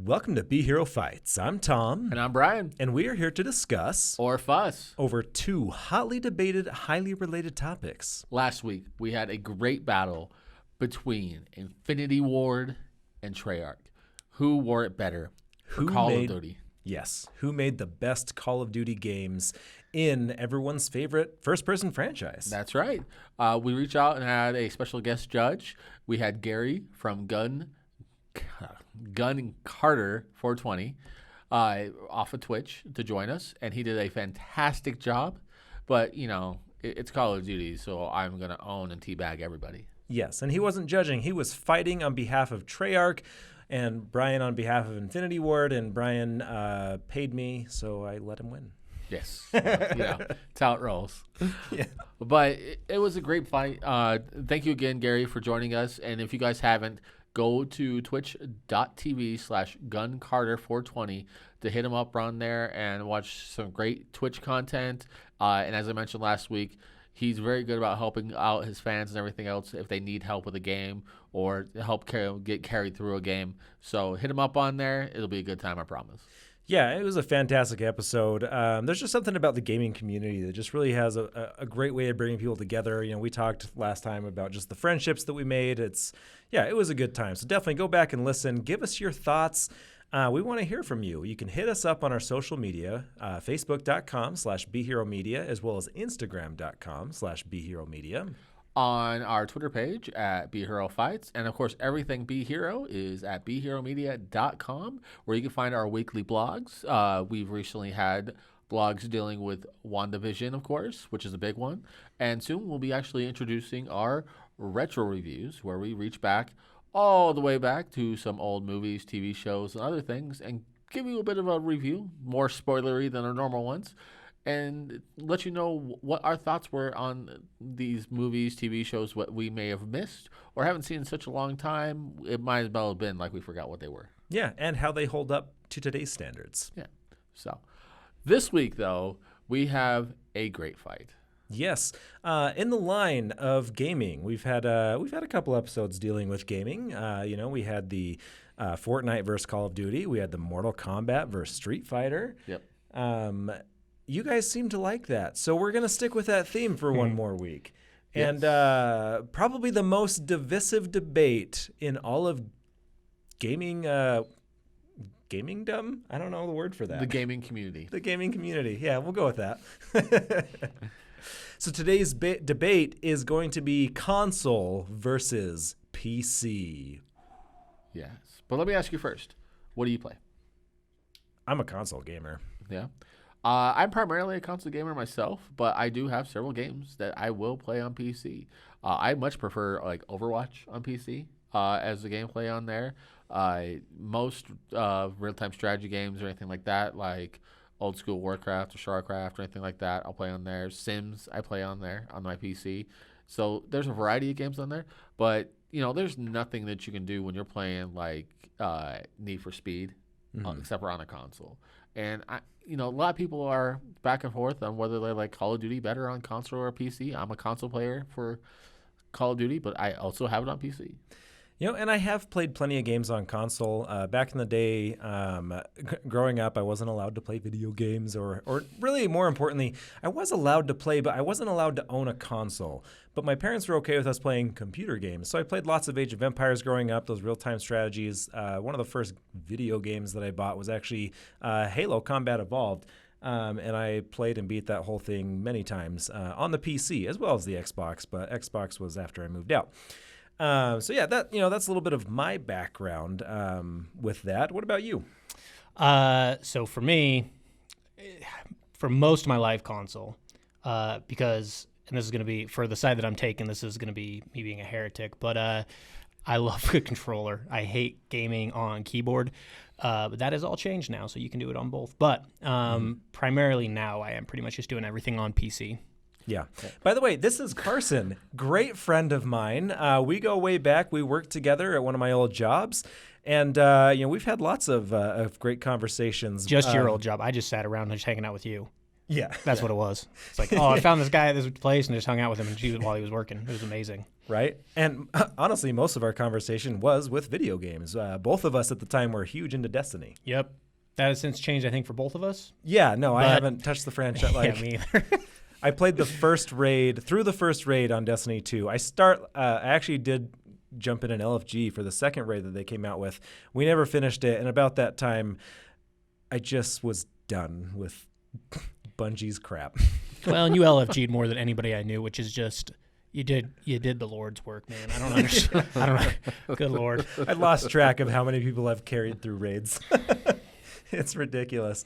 Welcome to Be Hero Fights. I'm Tom. And I'm Brian. And we are here to discuss Or fuss. over two hotly debated, highly related topics. Last week, we had a great battle between Infinity Ward and Treyarch. Who wore it better for Call of Duty? Yes. Who made the best Call of Duty games in everyone's favorite first-person franchise? That's right. We reached out and had a special guest judge. We had Gary from Gun Carter 420 off of Twitch to join us, and he did a fantastic job. But, you know, it's Call of Duty, so I'm going to own and teabag everybody. Yes, and he wasn't judging. He was fighting on behalf of Treyarch and Brian on behalf of Infinity Ward, and Brian paid me, so I let him win. Yes. It's how it rolls. Yeah. But it was a great fight. Thank you again, Gary, for joining us. And if you guys haven't, go to twitch.tv/guncarter420 to hit him up on there and watch some great Twitch content. And as I mentioned last week, he's very good about helping out his fans and everything else if they need help with a game or help get carried through a game. So hit him up on there. It'll be a good time, I promise. Yeah, it was a fantastic episode. There's just something about the gaming community that just really has a great way of bringing people together. You know, we talked last time about just the friendships that we made. It was a good time. So definitely go back and listen. Give us your thoughts. We want to hear from you. You can hit us up on our social media, facebook.com/BeHeroMedia, as well as instagram.com/BeHeroMedia. On our Twitter page at Be Hero Fights. And, of course, everything Be Hero is at BeHeroMedia.com, where you can find our weekly blogs. We've recently had blogs dealing with WandaVision, of course, which is a big one. And soon we'll be actually introducing our retro reviews, where we reach back all the way back to some old movies, TV shows, and other things, and give you a bit of a review, more spoilery than our normal ones, and let you know what our thoughts were on these movies, TV shows, what we may have missed or haven't seen in such a long time. It might as well have been like we forgot what they were. Yeah, and how they hold up to today's standards. Yeah. So this week, though, we have a great fight. Yes. In the line of gaming, we've had a couple episodes dealing with gaming. We had the Fortnite versus Call of Duty. We had the Mortal Kombat versus Street Fighter. Yep. You guys seem to like that. So we're going to stick with that theme for one more week. Yes. And probably the most divisive debate in all of gamingdom? I don't know the word for that. The gaming community. The gaming community. Yeah, we'll go with that. So today's debate is going to be console versus PC. Yes. But let me ask you first. What do you play? I'm a console gamer. Yeah. I'm primarily a console gamer myself, but I do have several games that I will play on PC. I much prefer like Overwatch on PC as the gameplay on there. Most real-time strategy games or anything like that, like old school Warcraft or StarCraft or anything like that, I'll play on there. Sims, I play on there on my PC. So there's a variety of games on there, but there's nothing that you can do when you're playing like Need for Speed, except for on a console. And a lot of people are back and forth on whether they like Call of Duty better on console or PC. I'm a console player for Call of Duty, but I also have it on PC. And I have played plenty of games on console. Back in the day, growing up, I wasn't allowed to play video games, or really more importantly, I was allowed to play, but I wasn't allowed to own a console. But my parents were okay with us playing computer games. So I played lots of Age of Empires growing up, those real-time strategies. One of the first video games that I bought was actually Halo Combat Evolved. And I played and beat that whole thing many times on the PC as well as the Xbox, but Xbox was after I moved out. That's a little bit of my background with that. What about you? So for me, for most of my life, console, because, and this is going to be, for the side that I'm taking, this is going to be me being a heretic, but I love a controller. I hate gaming on keyboard, but that has all changed now, so you can do it on both. But primarily now, I am pretty much just doing everything on PC. Yeah. By the way, this is Karson, great friend of mine. We go way back. We worked together at one of my old jobs. And, we've had lots of great conversations. Just your old job. I just sat around just hanging out with you. Yeah. That's what it was. It's like, I found this guy at this place and just hung out with him while he was working. It was amazing. Right? And honestly, most of our conversation was with video games. Both of us at the time were huge into Destiny. Yep. That has since changed, I think, for both of us. Yeah, no, I haven't touched the franchise. Yeah, me either. I played the first raid on Destiny 2. I actually did jump in an LFG for the second raid that they came out with. We never finished it, and about that time, I just was done with Bungie's crap. Well, and you LFG'd more than anybody I knew, which is just you did the Lord's work, man. I don't understand. I don't know. Good Lord. I lost track of how many people I've carried through raids. It's ridiculous.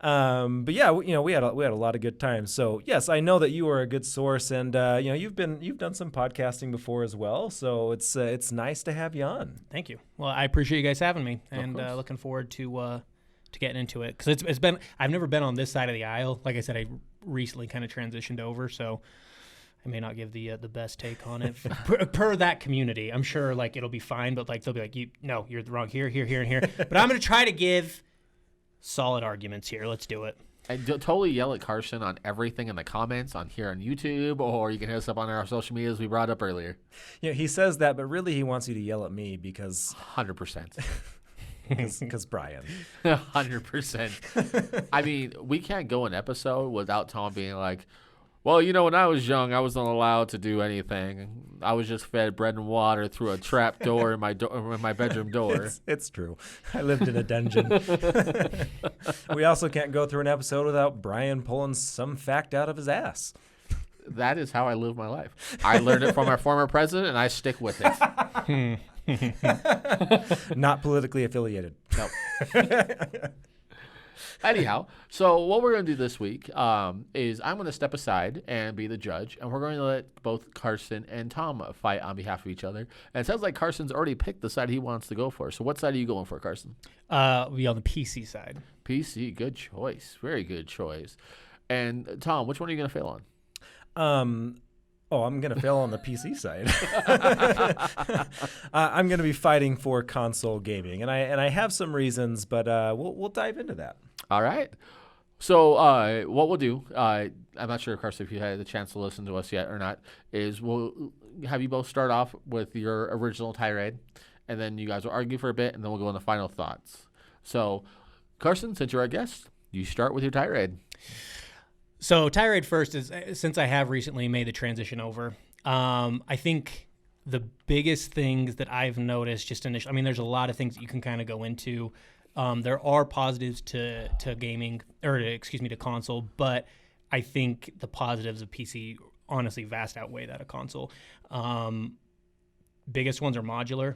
But yeah, we had a lot of good times. So yes, I know that you are a good source, and you've done some podcasting before as well. So it's nice to have you on. Thank you. Well, I appreciate you guys having me, and looking forward to getting into it, because I've never been on this side of the aisle. Like I said, I recently kind of transitioned over, so I may not give the best take on it per that community. I'm sure like it'll be fine, but like they'll be like, you're wrong here, and here. But I'm gonna try to give solid arguments here. Let's do it. And totally yell at Karson on everything in the comments on here on YouTube, or you can hit us up on our social medias we brought up earlier. Yeah, he says that, but really he wants you to yell at me because 100%. Because Brian. 100%. I mean, we can't go an episode without Tom being like, well, when I was young, I wasn't allowed to do anything. I was just fed bread and water through a trap door in my bedroom door. It's true. I lived in a dungeon. We also can't go through an episode without Brian pulling some fact out of his ass. That is how I live my life. I learned it from our former president, and I stick with it. Not politically affiliated. No. Anyhow, so what we're going to do this week is I'm going to step aside and be the judge, and we're going to let both Karson and Tom fight on behalf of each other. And it sounds like Carson's already picked the side he wants to go for. So what side are you going for, Karson? We'll be on the PC side. PC, good choice. Very good choice. And Tom, which one are you going to fail on? I'm going to fail on the PC side. I'm going to be fighting for console gaming, and I have some reasons, but we'll dive into that. All right. So what we'll do, I'm not sure, Karson, if you had the chance to listen to us yet or not, is we'll have you both start off with your original tirade, and then you guys will argue for a bit, and then we'll go into final thoughts. So, Karson, since you're our guest, you start with your tirade. So tirade first is, since I have recently made the transition over, I think the biggest things that I've noticed just initially, I mean, there's a lot of things that you can kind of go into. There are positives to gaming, to console, but I think the positives of PC honestly vast outweigh that of console. Biggest ones are modular.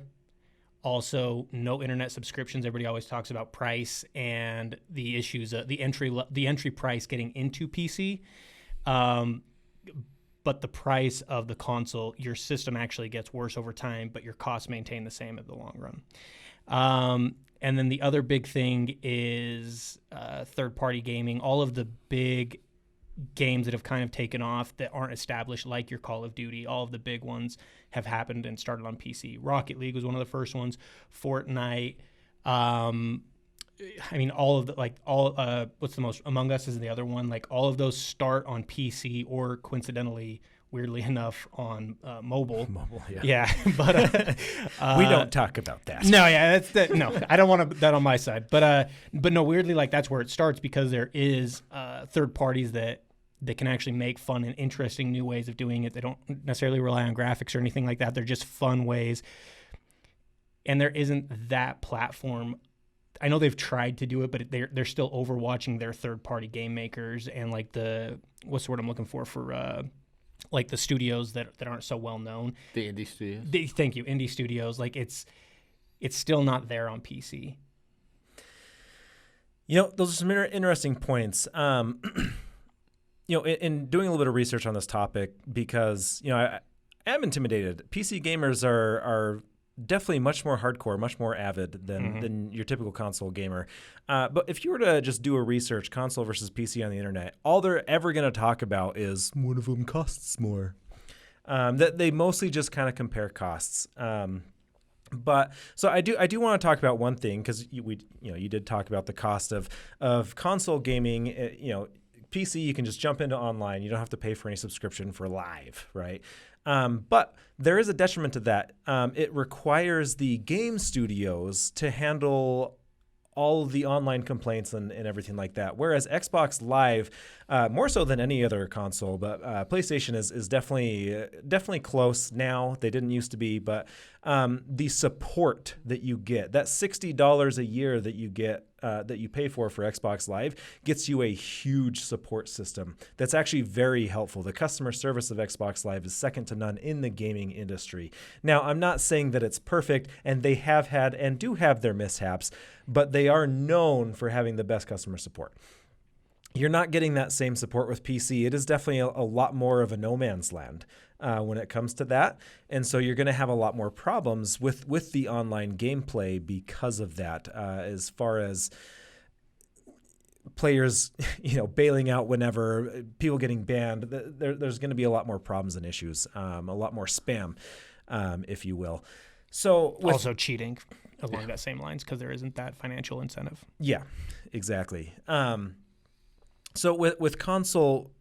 Also, no internet subscriptions. Everybody always talks about price and the issues, the entry price getting into PC. But the price of the console, your system actually gets worse over time, but your costs maintain the same in the long run. And then the other big thing is third-party gaming. All of the big games that have kind of taken off that aren't established, like your Call of Duty, all of the big ones have happened and started on PC. Rocket League was one of the first ones. Fortnite. I mean, all of the, what's the most? Among Us is the other one. Like, all of those start on PC or coincidentally, weirdly enough, on mobile. Yeah. But we don't talk about that. No, yeah, no, I don't want that on my side. But no, weirdly, like, that's where it starts, because there is third parties that can actually make fun and interesting new ways of doing it. They don't necessarily rely on graphics or anything like that. They're just fun ways. And there isn't that platform. I know they've tried to do it, but they're still overwatching their third-party game makers and like what's the word I'm looking for like the studios that aren't so well known. The indie studios. Thank you, indie studios. Like, it's still not there on PC. Those are some interesting points. In doing a little bit of research on this topic, because I am intimidated. PC gamers are definitely much more hardcore, much more avid than your typical console gamer. But if you were to just do a research, console versus PC on the internet, all they're ever going to talk about is one of them costs more. That they mostly just kind of compare costs. But so I do want to talk about one thing, because you did talk about the cost of console gaming. PC, you can just jump into online. You don't have to pay for any subscription for live, right? But there is a detriment to that. It requires the game studios to handle all of the online complaints and everything like that. Whereas Xbox Live, more so than any other console, but PlayStation is definitely close now. They didn't used to be, but the support that you get, that $60 a year that you get, that you pay for Xbox Live, gets you a huge support system that's actually very helpful. The customer service of Xbox Live is second to none in the gaming industry. Now, I'm not saying that it's perfect, and they have had and do have their mishaps, but they are known for having the best customer support. You're not getting that same support with PC. It is definitely a lot more of a no man's land when it comes to that. And so you're going to have a lot more problems with the online gameplay because of that, as far as players, bailing out whenever, people getting banned. There's going to be a lot more problems and issues, a lot more spam, if you will. So also cheating along that same lines, because there isn't that financial incentive. Yeah, exactly. So with console,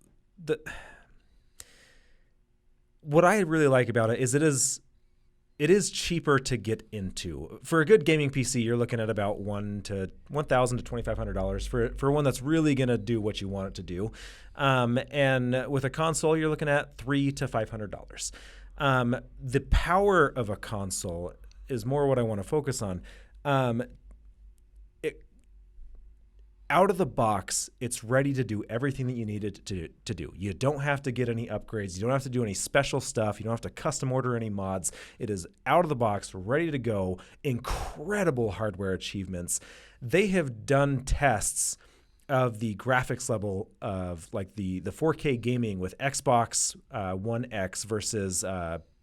what I really like about it is it is cheaper to get into. For a good gaming PC, you're looking at about $1,000 to $2,500 for one that's really going to do what you want it to do. And with a console, you're looking at $300 to $500. The power of a console is more what I want to focus on. Out of the box, it's ready to do everything that you need it to do. You don't have to get any upgrades. You don't have to do any special stuff. You don't have to custom order any mods. It is out of the box, ready to go. Incredible hardware achievements. They have done tests of the graphics level of like the 4K gaming with Xbox One X versus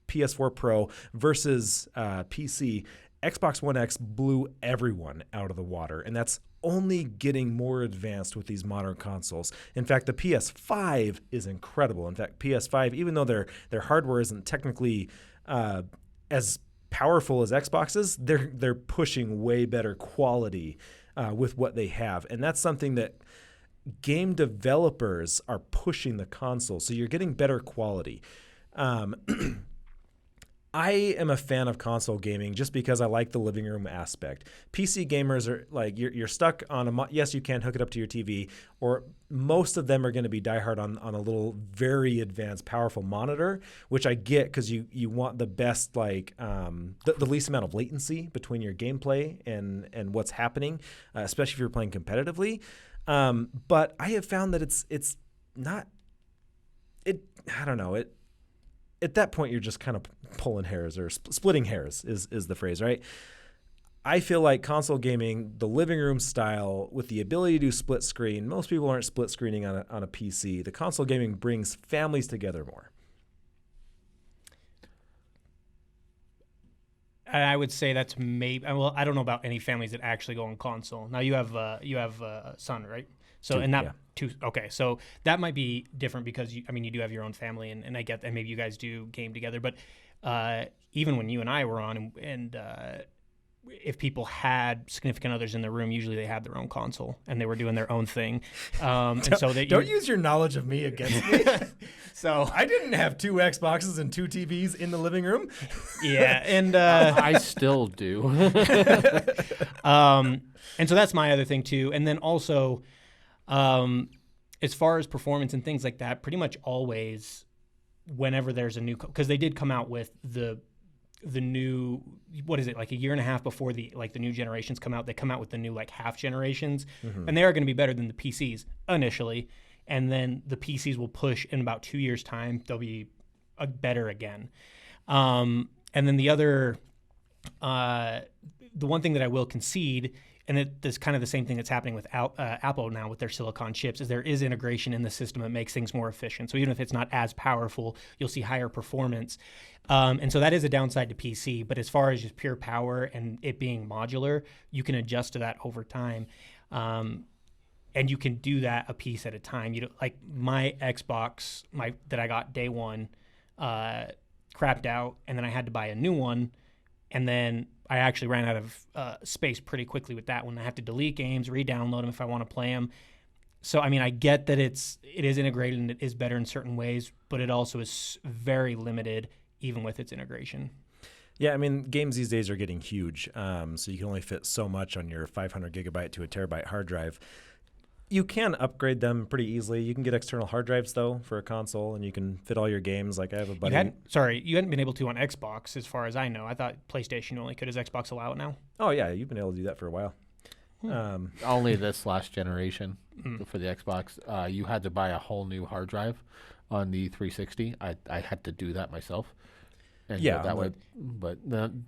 PS4 Pro versus PC. Xbox One X blew everyone out of the water, and that's only getting more advanced with these modern consoles. In fact, the PS5 is incredible. In fact, PS5, even though their hardware isn't technically as powerful as Xbox's, they're pushing way better quality with what they have, and that's something that game developers are pushing the console. So you're getting better quality. I am a fan of console gaming just because I like the living room aspect. PC gamers are like, you're stuck on yes, you can hook it up to your TV, or most of them are going to be diehard on a little very advanced, powerful monitor, which I get because you want the best, like the least amount of latency between your gameplay and what's happening, especially if you're playing competitively. But I have found that it's not, I don't know, at that point, you're just kind of pulling hairs, or splitting hairs is the phrase, right? I feel like console gaming, the living room style, with the ability to do split screen, most people aren't split screening on a PC. The console gaming brings families together more. I would say that's maybe. Well, I don't know about any families that actually go on console. Now you have a son, right? So Two, and that yeah. two. Okay, so that might be different because you do have your own family, and I get that maybe you guys do game together. But even when you and I were on, and if people had significant others in the room, usually they had their own console and they were doing their own thing. And so don't use your knowledge of me against me. So I didn't have 2 Xboxes and 2 TVs in the living room. Yeah, and I still do. And so that's my other thing too. And then also, as far as performance and things like that, pretty much always, whenever there's a new, because they did come out with the new, what is it, like a year and a half before the new generations come out, they come out with the new like half generations, and they are going to be better than the PCs initially, and then the PCs will push in about 2 years' time, they'll be better again. And then the other, the one thing that I will concede, and it's kind of the same thing that's happening with Apple now with their silicon chips, is there is integration in the system that makes things more efficient. So even if it's not as powerful, you'll see higher performance. And so that is a downside to PC. But as far as just pure power and it being modular, you can adjust to that over time. And you can do that a piece at a time. You like my Xbox, that I got day one, crapped out, and then I had to buy a new one, and then I actually ran out of space pretty quickly with that one. I have to delete games, re-download them if I want to play them. So, I mean, I get that it is integrated and it is better in certain ways, but it also is very limited even with its integration. Yeah, I mean, games these days are getting huge, so you can only fit so much on your 500 gigabyte to a terabyte hard drive. You can upgrade them pretty easily. You can get external hard drives, though, for a console, and you can fit all your games. Like I have a buddy. You hadn't been able to on Xbox, as far as I know. I thought PlayStation only could. Does Xbox allow it now? Oh, yeah, you've been able to do that for a while. Only this last generation for the Xbox. You had to buy a whole new hard drive on the 360. I had to do that myself. And Yeah, that way, but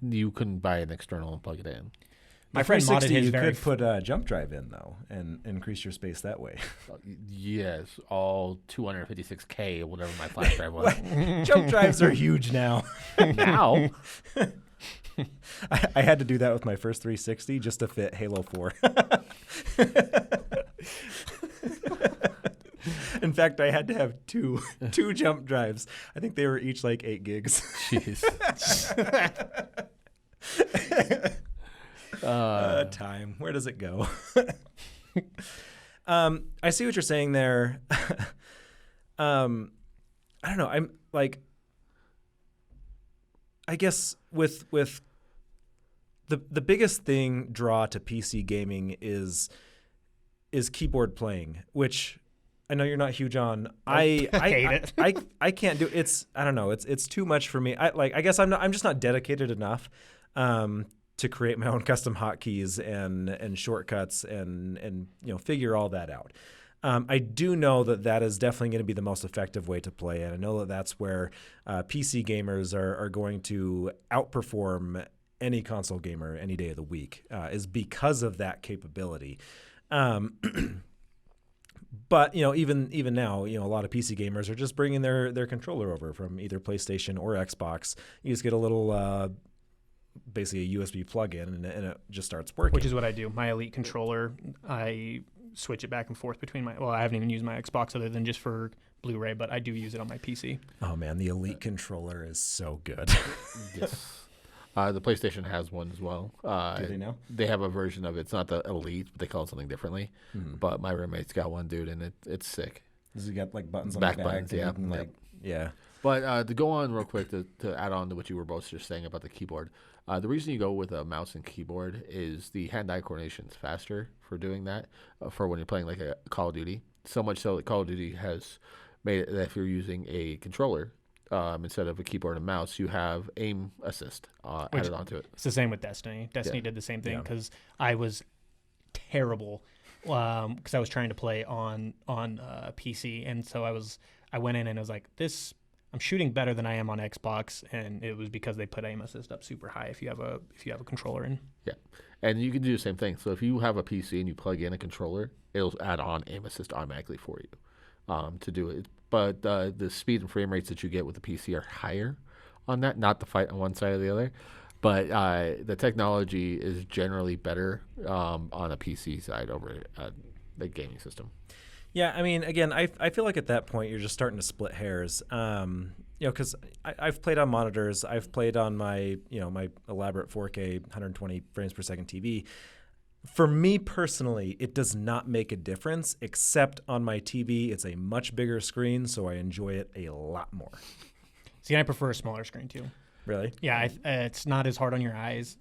you couldn't buy an external and plug it in. My friend modded his you very. could put a jump drive in, though, and increase your space that way. Yes, all 256K, whatever my flash drive was. Jump drives are huge now. Now, I had to do that with my first 360 just to fit Halo 4. In fact, I had to have two jump drives. I think they were each like 8 gigs. jeez. Time. Where does it go? I see what you're saying there. I don't know. I'm like, I guess with the biggest draw to PC gaming is keyboard playing, which I know you're not huge on. I hate it. I can't do it's I don't know. It's too much for me. I guess I'm just not dedicated enough to create my own custom hotkeys and shortcuts and figure all that out. I do know that is definitely going to be the most effective way to play, and I know that that's where PC gamers are going to outperform any console gamer any day of the week, is because of that capability. But even now, a lot of PC gamers are just bringing their controller over from either PlayStation or Xbox. You just get a little basically a USB plug-in, and it just starts working. Which is what I do. My Elite controller, I switch it back and forth between I haven't even used my Xbox other than just for Blu-ray, but I do use it on my PC. Oh man, the Elite controller is so good. Yes. The PlayStation has one as well. Do they now? They have a version of it. It's not the Elite, but they call it something differently. Mm-hmm. But my roommate's got one, dude, and it's sick. Does it got like buttons on Back the back? buttons, yeah. Yeah. But to go on real quick to add on to what you were both just saying about the keyboard, the reason you go with a mouse and keyboard is the hand-eye coordination is faster for doing that for when you're playing like a Call of Duty. So much so that Call of Duty has made it that if you're using a controller instead of a keyboard and mouse, you have aim assist added onto it. It's the same with Destiny. Destiny did the same thing because I was terrible because I was trying to play on PC, and so I went in and I was like, this. I'm shooting better than I am on Xbox, and it was because they put aim assist up super high if you have a controller in. Yeah, and you can do the same thing. So if you have a PC and you plug in a controller, it'll add on aim assist automatically for you to do it. But the speed and frame rates that you get with the PC are higher on that. Not the fight on one side or the other, but the technology is generally better on a PC side over the gaming system. Yeah, I mean, again, I feel like at that point you're just starting to split hairs. Because I've played on monitors, I've played on my my elaborate 4K 120 frames per second TV. For me personally, it does not make a difference, except on my TV, it's a much bigger screen, so I enjoy it a lot more. See, I prefer a smaller screen too. Really? Yeah, it's not as hard on your eyes.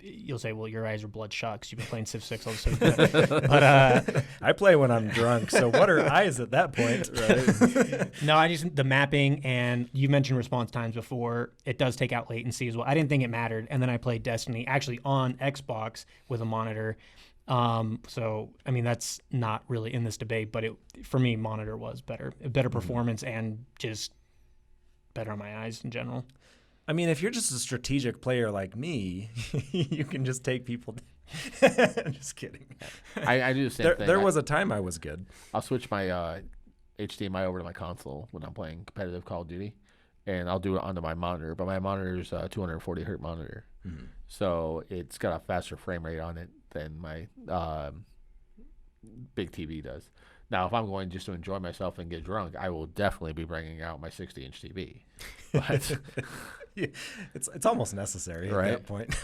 You'll say, well, your eyes are bloodshot because you've been playing Civ 6 all the time. But I play when I'm drunk, so what are eyes at that point? Right? No, the mapping, and you mentioned response times before. It does take out latency as well. I didn't think it mattered, and then I played Destiny actually on Xbox with a monitor. So, I mean, that's not really in this debate, but for me, monitor was better performance and just better on my eyes in general. I mean, if you're just a strategic player like me, you can just take people. Just kidding. I do the same thing. There was a time I was good. I'll switch my HDMI over to my console when I'm playing competitive Call of Duty, and I'll do it onto my monitor. But my monitor is a 240 hertz monitor, so it's got a faster frame rate on it than my big TV does. Now, if I'm going just to enjoy myself and get drunk, I will definitely be bringing out my 60-inch TV. But Yeah, it's almost necessary at Right. that point.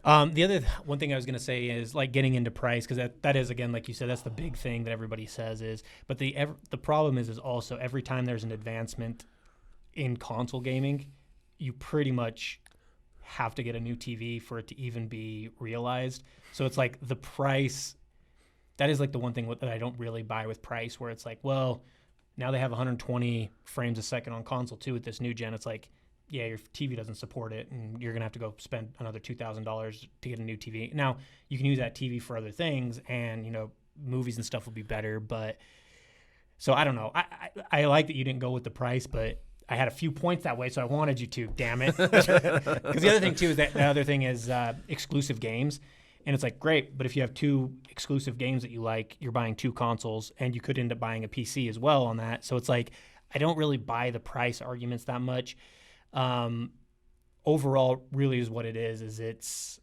The other one thing I was going to say is like getting into price, because that is, again, like you said, that's the big thing that everybody says is. But the problem is also every time there's an advancement in console gaming, you pretty much have to get a new TV for it to even be realized. So it's like the price. That is like the one thing that I don't really buy with price, where it's like, well, now they have 120 frames a second on console too with this new gen. It's like, yeah, your TV doesn't support it, and you're gonna have to go spend another $2,000 to get a new TV. Now you can use that TV for other things, and movies and stuff will be better. But so I don't know. I like that you didn't go with the price, but I had a few points that way, so I wanted you to. Damn it! Because the other thing too is that the other thing is exclusive games. And it's like, great, but if you have 2 exclusive games that you like, you're buying 2 consoles, and you could end up buying a PC as well on that. So it's like, I don't really buy the price arguments that much. Overall, really is what it is it's...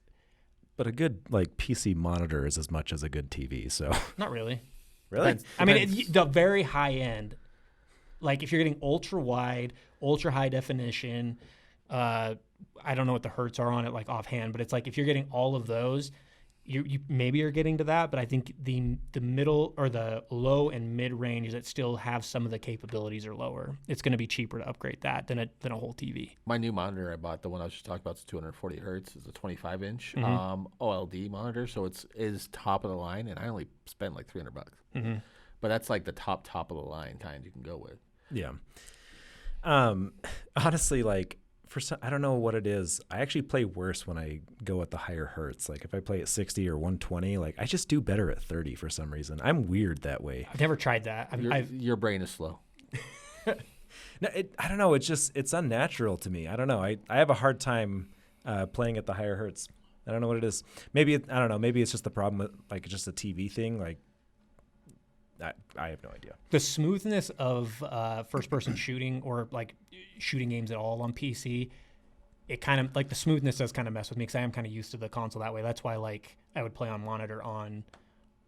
But a good PC monitor is as much as a good TV, so. Not really. Really? I mean, the very high end, like if you're getting ultra wide, ultra high definition, I don't know what the hertz are on it like offhand, but it's like if you're getting all of those, you maybe are getting to that, but I think the middle or the low and mid range that still have some of the capabilities are lower. It's going to be cheaper to upgrade that than a whole TV. my new monitor I bought, the one I was just talking about, is 240 hertz. It's a 25-inch OLED monitor, so is top of the line, and I only spent like $300. Mm-hmm. But that's like the top of the line kind you can go with. Yeah. Honestly, I don't know what it is. I actually play worse when I go at the higher hertz. Like if I play at 60 or 120, I just do better at 30 for some reason. I'm weird that way. I've never tried that. Your brain is slow. No, I don't know. It's unnatural to me. I don't know. I have a hard time playing at the higher hertz. I don't know what it is. Maybe I don't know. Maybe it's just the problem with just a TV thing. I have no idea. The smoothness of first-person shooting or shooting games at all on PC, it kind of the smoothness does kind of mess with me because I am kind of used to the console that way. That's why I would play on monitor on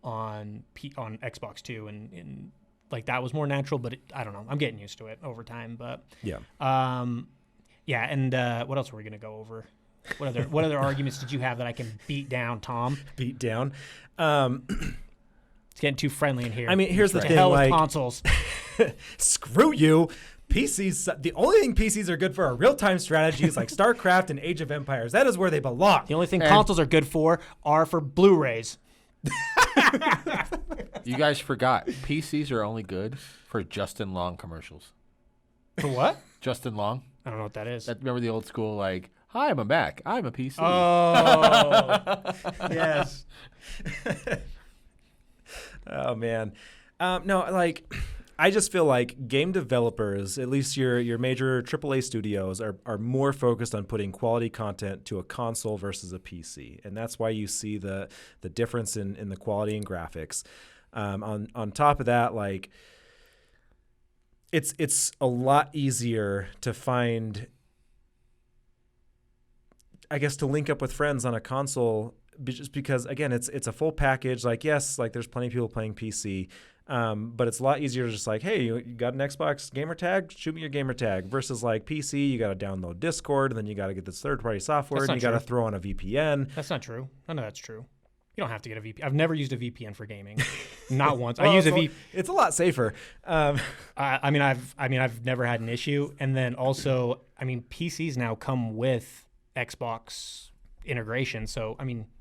Xbox too, and that was more natural. But I don't know. I'm getting used to it over time. But yeah, yeah. And what else were we gonna go over? What other arguments did you have that I can beat down, Tom? Beat down. It's getting too friendly in here. I mean, here's the To thing, hell with consoles. Screw you. PCs, the only thing PCs are good for are real-time strategies like StarCraft and Age of Empires. That is where they belong. The only thing consoles are good for are for Blu-rays. You guys forgot. PCs are only good for Justin Long commercials. For what? Justin Long. I don't know what that is. Remember the old school, hi, I'm a Mac. I'm a PC. Oh, yes. Oh, man. No, I just feel like game developers, at least your major AAA studios, are more focused on putting quality content to a console versus a PC. And that's why you see the difference in the quality and graphics. On top of that, it's a lot easier to find, I guess, to link up with friends on a console just because, again, it's a full package. Yes, there's plenty of people playing PC, but it's a lot easier to just hey, you got an Xbox gamer tag? Shoot me your gamer tag. Versus PC, you got to download Discord, and then you got to get this third-party software, and you got to throw on a VPN. That's not true. None of that's true. You don't have to get a VPN. I've never used a VPN for gaming, not once. I use a VPN. It's a lot safer. I mean, I've never had an issue, and then also, PCs now come with Xbox integration. So,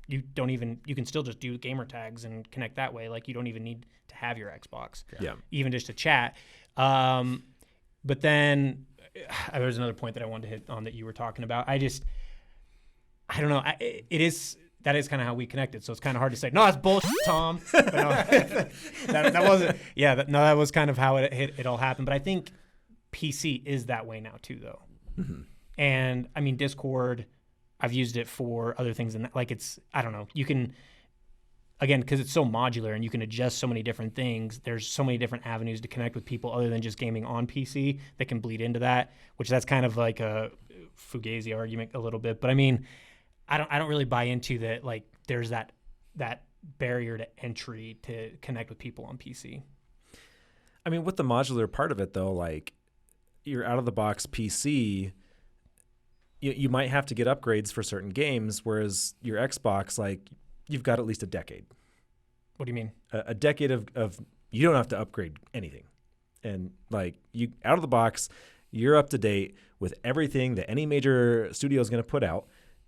you can still just do gamer tags and connect that way. You don't even need to have your Xbox, even just to chat. But then there's another point that I wanted to hit on that you were talking about. I don't know. That is kind of how we connected. So it's kind of hard to say, no, that's bullshit, Tom. But no, that wasn't. Yeah, that was kind of how it all happened. But I think PC is that way now too, though. Mm-hmm. And Discord, I've used it for other things than that. It's, I don't know. You can, again, because it's so modular and you can adjust so many different things. There's so many different avenues to connect with people other than just gaming on PC that can bleed into that. Which that's kind of like a Fugazi argument a little bit. But I don't really buy into that. There's that barrier to entry to connect with people on PC. I mean, with the modular part of it, though, like your out-of-the-box PC, you might have to get upgrades for certain games, whereas your Xbox, like, you've got at least a decade. What do you mean? A decade of you don't have to upgrade anything. And, like, you out of the box, you're up to date with everything that any major studio is going to put out.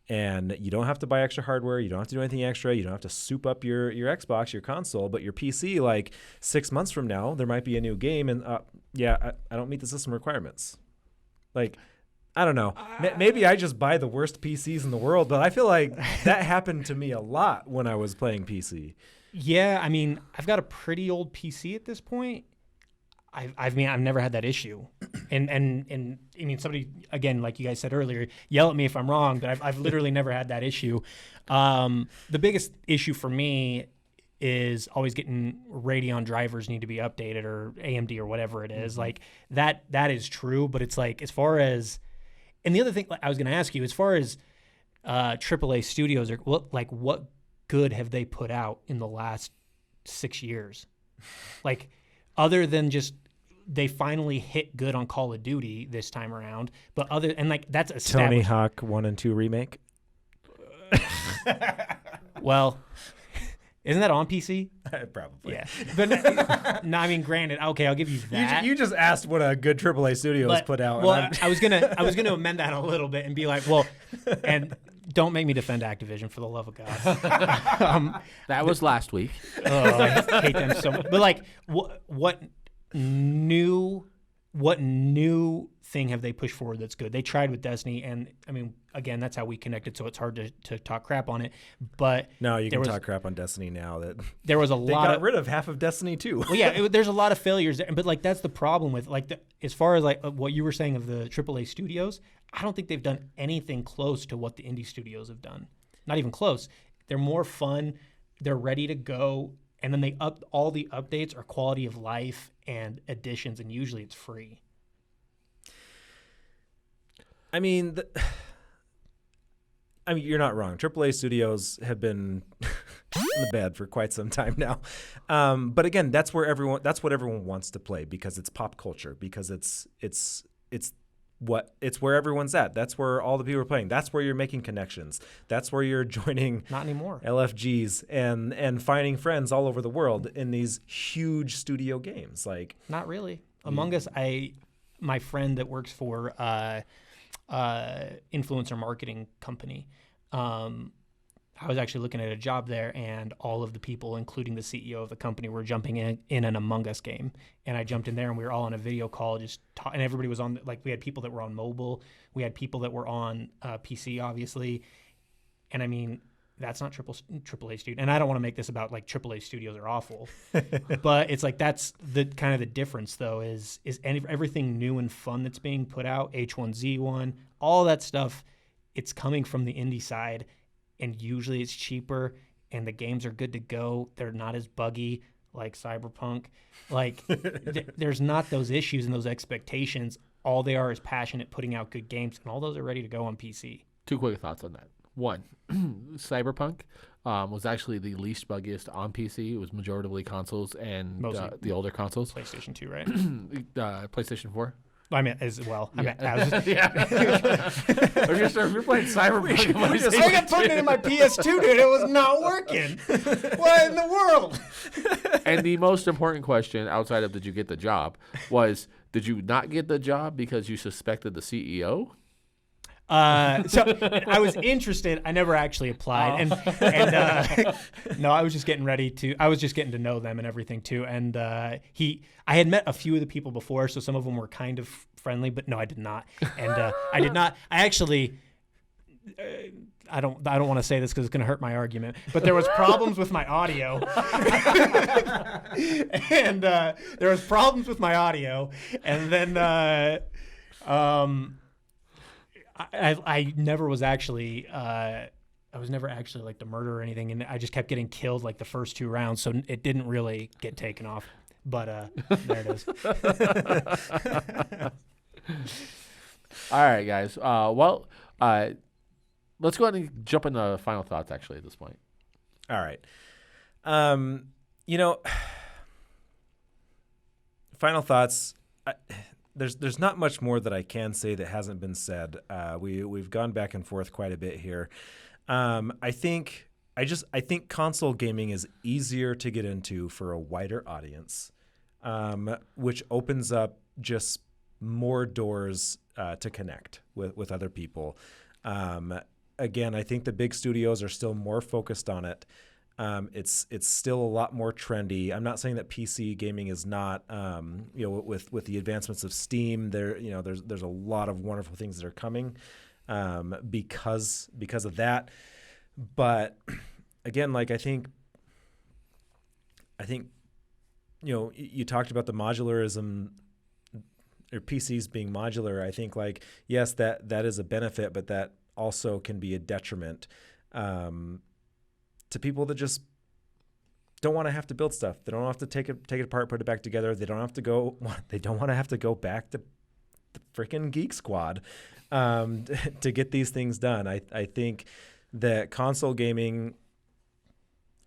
And you don't have to buy extra hardware. You don't have to do anything extra. You don't have to soup up your Xbox, your console. But your PC, like 6 months from now, there might be a new game. And I don't meet the system requirements. Like, I don't know. Maybe I just buy the worst PCs in the world. But I feel like that happened to me a lot when I was playing PC. Yeah, I mean, I've got a pretty old PC at this point. I've never had that issue, and I mean, somebody, again, like you guys said earlier, yell at me if I'm wrong, but I've literally never had that issue. The biggest issue for me is always getting Radeon drivers need to be updated, or AMD or whatever it is. Like that is true, but it's like, as far as, and the other thing I was going to ask you, as far as AAA studios, are what good have they put out in the last 6 years? Like, other than just they finally hit good on Call of Duty this time around, but that's established. Tony Hawk 1 and 2 remake. Well, isn't that on PC? Probably. Yeah, but no, I mean, granted, okay, I'll give you that. You just asked what a good AAA studio has put out. Well, I was gonna amend that a little bit and be like, well, and don't make me defend Activision, for the love of God. That was last week. Oh, I hate them so much. But like, what new thing have they pushed forward that's good? They tried with Destiny, and I mean, again, that's how we connected, so it's hard to talk crap on it. But no, you can talk crap on Destiny now. That there was they got rid of half of Destiny too. Well, yeah, there's a lot of failures there, but like that's the problem with as far as like what you were saying of the AAA studios. I don't think they've done anything close to what the indie studios have done. Not even close. They're more fun. They're ready to go. And then all the updates are quality of life and additions, and usually it's free. I mean, you're not wrong. AAA studios have been in the bad for quite some time now. But again, that's what everyone wants to play, because it's pop culture, because it's where everyone's at. That's where all the people are playing. That's where you're making connections. That's where you're joining not anymore LFGs and finding friends all over the world in these huge studio games. Like, not really. Among Us, my friend that works for influencer marketing company, I was actually looking at a job there, and all of the people, including the CEO of the company, were jumping in an Among Us game. And I jumped in there, and we were all on a video call, and everybody was on. Like, we had people that were on mobile, we had people that were on PC, obviously. And I mean, that's not AAA studio. And I don't want to make this about like AAA studios are awful, but it's like that's the kind of the difference, though, is everything new and fun that's being put out, H1Z1, all that stuff. It's coming from the indie side. And usually it's cheaper, and the games are good to go. They're not as buggy like Cyberpunk. Like, there's not those issues and those expectations. All they are is passionate, putting out good games, and all those are ready to go on PC. 2 quick thoughts on that. One, Cyberpunk was actually the least buggiest on PC. It was majoritively consoles and the older consoles. PlayStation 2, right? PlayStation 4. I mean, as well. Yeah. If you're playing Cyberpunk, I got putting it in my PS2, dude. It was not working. What in the world? And the most important question, outside of did you get the job, was did you not get the job because you suspected the CEO? So I was interested. I never actually applied, and no, I was just getting getting to know them and everything too. And I had met a few of the people before, so some of them were kind of friendly, but no, I did not. And I did not. I actually. I don't want to say this because it's going to hurt my argument, but there was problems with my audio, and there was problems with my audio, and then I never was actually I was never actually like the murderer or anything, and I just kept getting killed like the first 2 rounds, so it didn't really get taken off. But there it is. All right, guys. Let's go ahead and jump into final thoughts, actually, at this point. All right. final thoughts. There's not much more that I can say that hasn't been said. We've gone back and forth quite a bit here. I think console gaming is easier to get into for a wider audience, which opens up just more doors to connect with other people. Again, I think the big studios are still more focused on it. It's still a lot more trendy. I'm not saying that PC gaming is not, with the advancements of Steam, there's a lot of wonderful things that are coming because of that. But again, like I think you talked about the modularism or PCs being modular. I think like yes, that is a benefit, but that also can be a detriment to people that just don't want to have to build stuff. They don't have to take it apart, put it back together. They don't want to have to go back to the freaking Geek Squad to get these things done. I think that console gaming,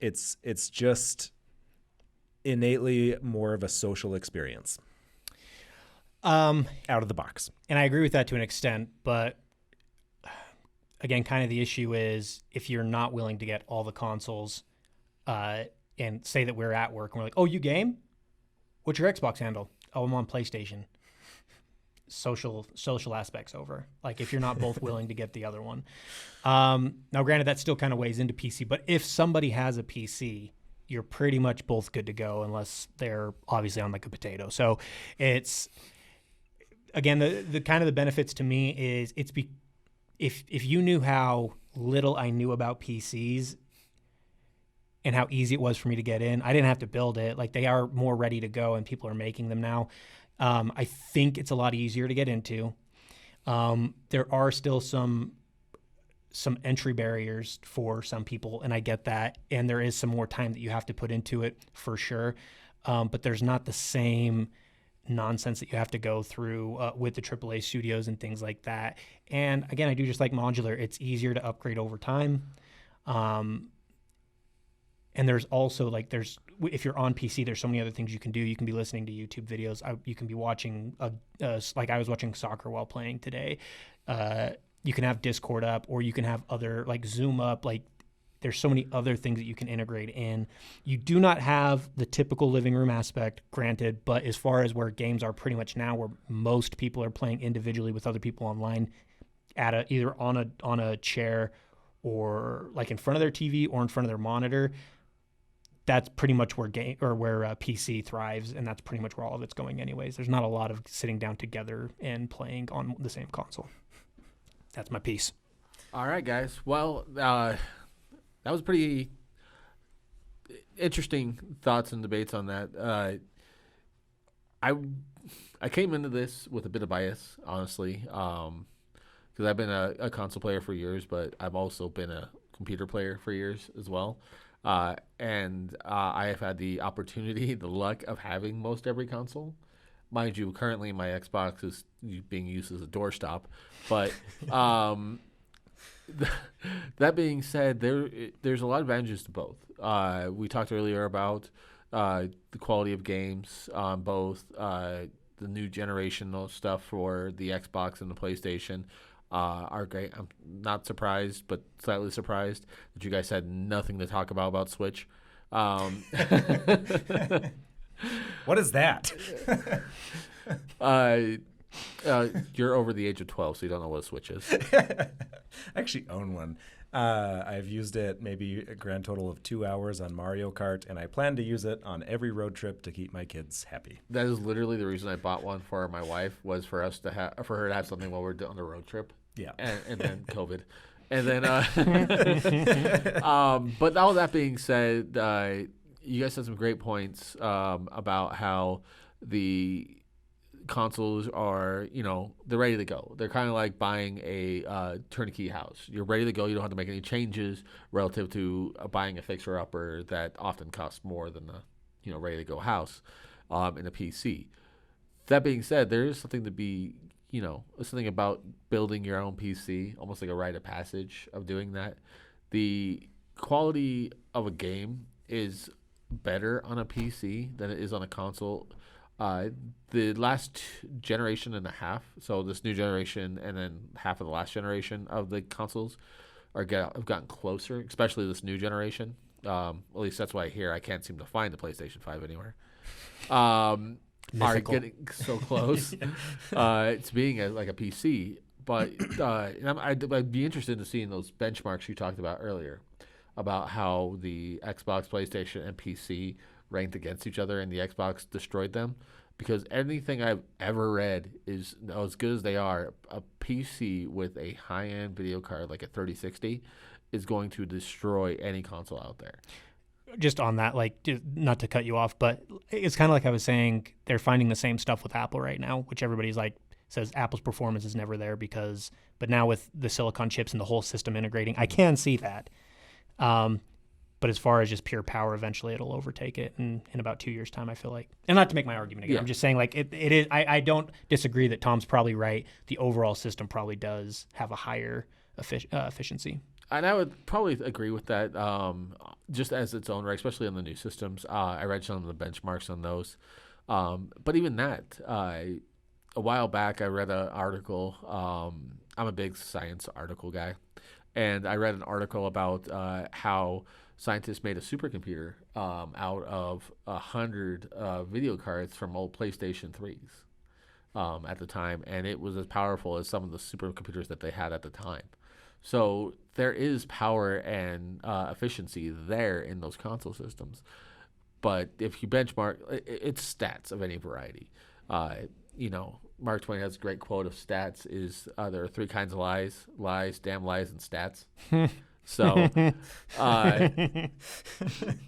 it's just innately more of a social experience out of the box. And I agree with that to an extent, but again, kind of the issue is if you're not willing to get all the consoles and say that we're at work and we're like, oh, you game? What's your Xbox handle? Oh, I'm on PlayStation. Social aspects over. Like if you're not both willing to get the other one. Now, granted, that still kind of weighs into PC, but if somebody has a PC, you're pretty much both good to go unless they're obviously on like a potato. So it's, again, the kind of the benefits to me is if you knew how little I knew about PCs and how easy it was for me to get in, I didn't have to build it. Like they are more ready to go and people are making them now. I think it's a lot easier to get into. There are still some entry barriers for some people, and I get that. And there is some more time that you have to put into it for sure. But there's not the same nonsense that you have to go through with the AAA studios and things like that. And again, I do just like modular. It's easier to upgrade over time. And there's also if you're on PC, there's so many other things you can do. You can be listening to YouTube videos. You can be watching, like I was watching soccer while playing today. You can have Discord up, or you can have other like Zoom up. Like there's so many other things that you can integrate in. You do not have the typical living room aspect, granted, but as far as where games are pretty much now, where most people are playing individually with other people online at either on a chair or like in front of their TV or in front of their monitor, that's pretty much where PC thrives, and that's pretty much where all of it's going anyways. There's not a lot of sitting down together and playing on the same console. That's my piece. All right, guys. Well, that was pretty interesting thoughts and debates on that. I came into this with a bit of bias, honestly, because I've been a console player for years, but I've also been a computer player for years as well. And I have had the opportunity, the luck of having most every console. Mind you, currently my Xbox is being used as a doorstop. But that being said, there's a lot of advantages to both. We talked earlier about the quality of games on both the new generational stuff for the Xbox and the PlayStation. Are great. I'm not surprised, but slightly surprised that you guys had nothing to talk about Switch. What is that? You're over the age of 12, so you don't know what a Switch is. I actually own one. I've used it maybe a grand total of 2 hours on Mario Kart, and I plan to use it on every road trip to keep my kids happy. That is literally the reason I bought one for my wife, was for her to have something while we're on the road trip. Yeah, and then COVID, and then. But all that being said, you guys had some great points about how the consoles are, they're ready to go. They're kind of like buying a turnkey house. You're ready to go. You don't have to make any changes relative to buying a fixer-upper that often costs more than the, ready to go house in a PC. That being said, there is something to be, something about building your own PC, almost like a rite of passage of doing that. The quality of a game is better on a PC than it is on a console. The last generation and a half, so this new generation and then half of the last generation of the consoles have gotten closer, especially this new generation. At least that's what I hear. I can't seem to find the PlayStation 5 anywhere. Are getting so close to being like a PC. But I'd be interested in seeing those benchmarks you talked about earlier about how the Xbox, PlayStation, and PC ranked against each other and the Xbox destroyed them. Because anything I've ever read is, as good as they are, a PC with a high-end video card like a 3060 is going to destroy any console out there. Just on that, like, not to cut you off, but it's kind of like I was saying, they're finding the same stuff with Apple right now, which everybody's like says Apple's performance is never there but now with the silicon chips and the whole system integrating, I can see that. But as far as just pure power, eventually it'll overtake it in about 2 years' time, I feel like. And not to make my argument again, I'm just saying, like, it is. I don't disagree that Tom's probably right. The overall system probably does have a higher efficiency. And I would probably agree with that, just as its own right, especially on the new systems. I read some of the benchmarks on those. But even that, a while back, I read an article. I'm a big science article guy. And I read an article about how scientists made a supercomputer out of 100 video cards from old PlayStation 3s at the time. And it was as powerful as some of the supercomputers that they had at the time. So there is power and efficiency there in those console systems. But if you benchmark, it's stats of any variety. Mark Twain has a great quote of stats is there are three kinds of lies, damn lies, and stats. So,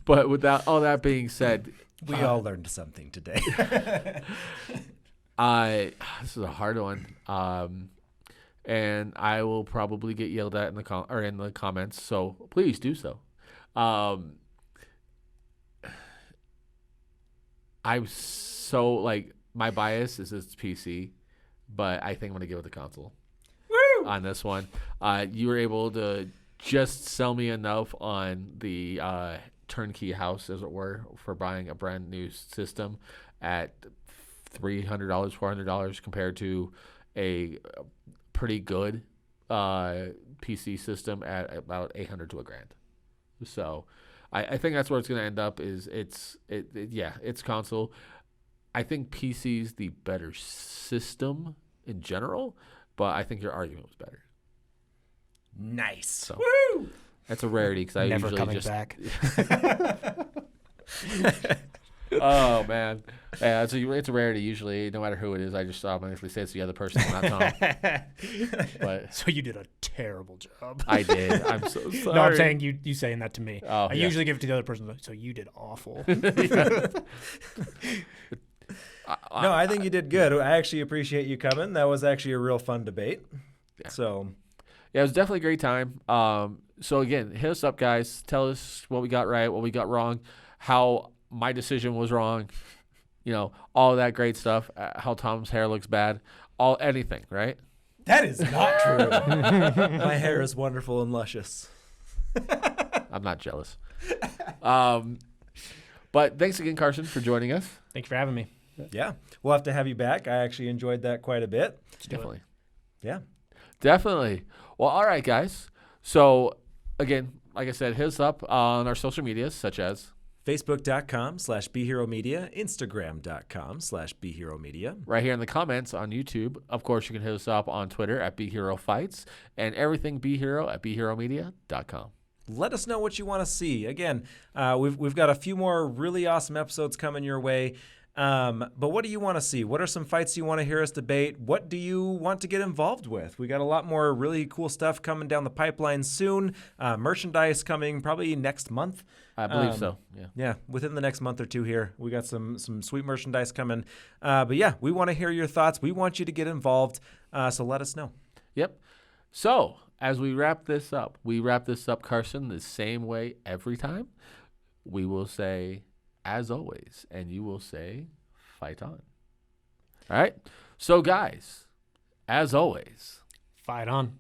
but without all that being said, we all learned something today. This is a hard one. And I will probably get yelled at in the comments, so please do so. I'm so like my bias is it's PC, but I think I'm gonna give it the console. Woo! On this one. You were able to just sell me enough on the turnkey house, as it were, for buying a brand new system at $300, $400 compared to a pretty good PC system at about $800 to $1,000. So I think that's where it's going to end up. It's console. I think PC's the better system in general, but I think your argument was better. Nice. So, woo! That's a rarity because I never usually coming just back. Oh man, yeah, it's a rarity. Usually, no matter who it is, I just automatically say it's the other person, not Tom. But so you did a terrible job. I did. I'm so sorry. No, I'm saying you saying that to me. Oh, I usually give it to the other person. So you did awful. No, I think you did good. I actually appreciate you coming. That was actually a real fun debate. Yeah. So, yeah, it was definitely a great time. So again, hit us up, guys. Tell us what we got right, what we got wrong, how my decision was wrong. All that great stuff. How Tom's hair looks bad. Anything, right? That is not true. My hair is wonderful and luscious. I'm not jealous. But thanks again, Karson, for joining us. Thank you for having me. Yeah. We'll have to have you back. I actually enjoyed that quite a bit. Definitely. Yeah. Definitely. Well, all right, guys. So, again, like I said, hit us up on our social medias, such as Facebook.com/BeHeroMedia, Instagram.com/BeHeroMedia. right here in the comments on YouTube. Of course, you can hit us up on Twitter at BeHeroFights and everything BeHero at BeHeroMedia.com. Let us know what you want to see. Again, we've got a few more really awesome episodes coming your way. But what do you want to see? What are some fights you want to hear us debate? What do you want to get involved with? We got a lot more really cool stuff coming down the pipeline soon. Merchandise coming probably next month. I believe so. Yeah, within the next month or two here. We got some sweet merchandise coming. But yeah, we want to hear your thoughts. We want you to get involved. So let us know. Yep. So as we wrap this up, Karson, the same way every time. We will say, as always, and you will say, fight on. All right? So, guys, as always, fight on.